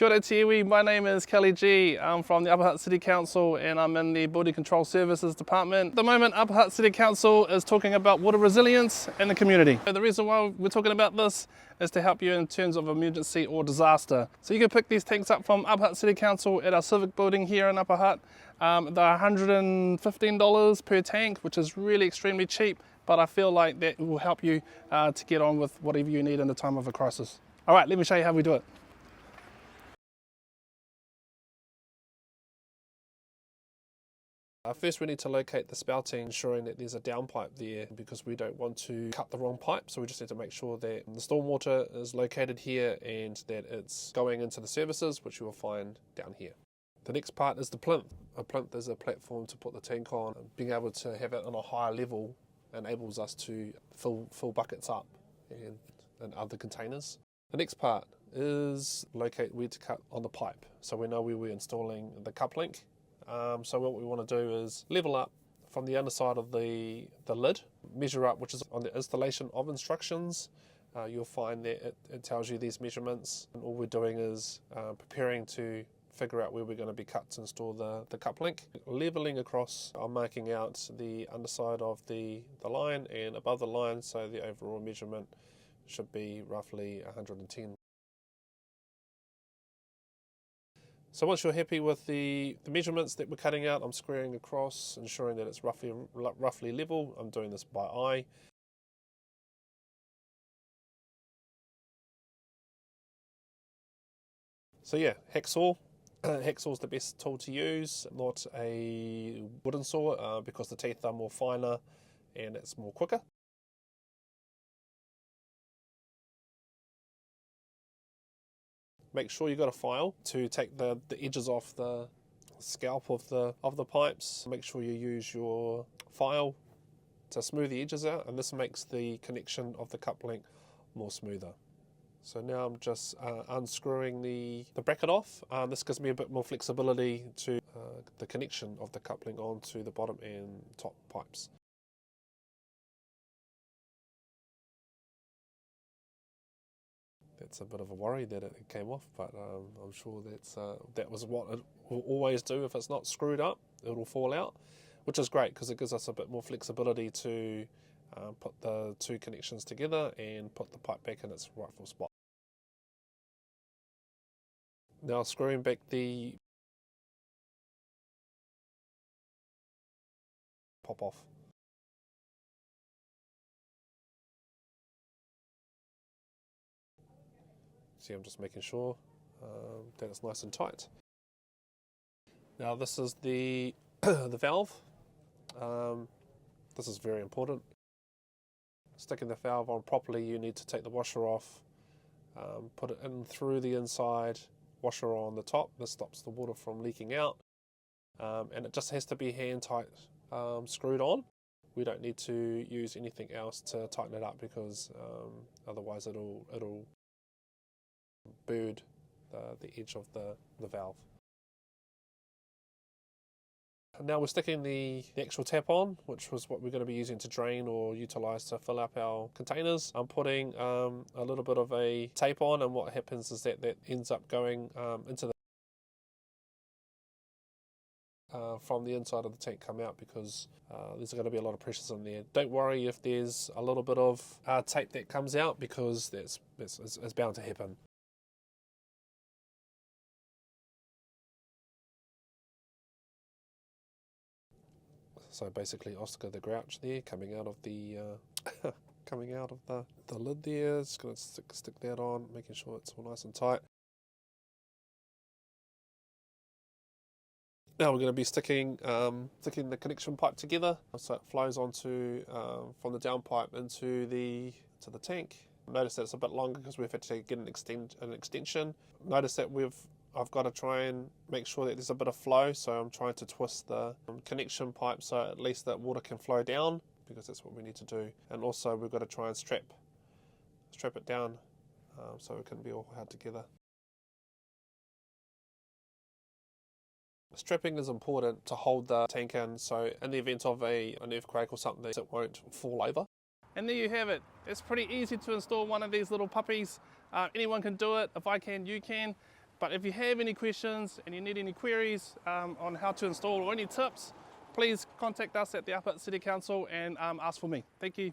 Kia ora te iwi, my name is Kelly G. I'm from the Upper Hutt City Council and I'm in the Building Control Services Department. At the moment, Upper Hutt City Council is talking about water resilience in the community. The reason why we're talking about this is to help you in terms of emergency or disaster. So you can pick these tanks up from Upper Hutt City Council at our civic building here in Upper Hutt. They're $115 per tank, which is really extremely cheap, but I feel like that will help you to get on with whatever you need in the time of a crisis. All right, let me show you how we do it. First we need to locate the spouting, ensuring that there's a downpipe there because we don't want to cut the wrong pipe, so we just need to make sure that the stormwater is located here and that it's going into the services, which you will find down here. The next part is the plinth. A plinth is a platform to put the tank on. Being able to have it on a higher level enables us to fill buckets up and other containers. The next part is locate where to cut on the pipe, so we know where we're installing the cup link. So what we want to do is level up from the underside of the lid, measure up, which is on the installation of instructions. You'll find that it tells you these measurements, and all we're doing is preparing to figure out where we're going to be cut to install the cup link. Leveling across, I'm marking out the underside of the line and above the line, so the overall measurement should be roughly 110. So once you're happy with the measurements that we're cutting out, I'm squaring across, ensuring that it's roughly level. I'm doing this by eye. So yeah, hacksaw. Hacksaw is the best tool to use, not a wooden saw, because the teeth are more finer and it's more quicker. Make sure you've got a file to take the edges off the scalp of the pipes. Make sure you use your file to smooth the edges out, and this makes the connection of the cup link more smoother. So now I'm just unscrewing the bracket off. This gives me a bit more flexibility to the connection of the cup link onto the bottom and top pipes. That's a bit of a worry that it came off, but I'm sure that was what it will always do. If it's not screwed up, it'll fall out, which is great because it gives us a bit more flexibility to put the two connections together and put the pipe back in its rightful spot. Now screwing back the pop off. See, I'm just making sure that it's nice and tight. Now this is the the valve. This is very important. Sticking the valve on properly, you need to take the washer off, put it in through the inside, washer on the top. This stops the water from leaking out, and it just has to be hand tight, screwed on. We don't need to use anything else to tighten it up because otherwise it'll bird the edge of the valve. Now we're sticking the actual tap on, which was what we're going to be using to drain or utilise to fill up our containers. I'm putting a little bit of a tape on, and what happens is that ends up going into the from the inside of the tank come out because there's going to be a lot of pressures in there. Don't worry if there's a little bit of tape that comes out because it's bound to happen. So basically Oscar the Grouch there coming out of the coming out of the lid there. Just going to stick that on, making sure it's all nice and tight. Now we're going to be sticking the connection pipe together so it flows onto from the downpipe into the tank. Notice that it's a bit longer because we've had to get an extension. Notice that I've got to try and make sure that there's a bit of flow, so I'm trying to twist the connection pipe so at least that water can flow down, because that's what we need to do. And also we've got to try and strap it down so it can be all held together. Strapping is important to hold the tank in, so in the event of an earthquake or something, it won't fall over. And there you have it. It's pretty easy to install one of these little puppies. Anyone can do it. If I can, you can. But if you have any questions and you need any queries on how to install or any tips, please contact us at the Upper City Council and ask for me. Thank you.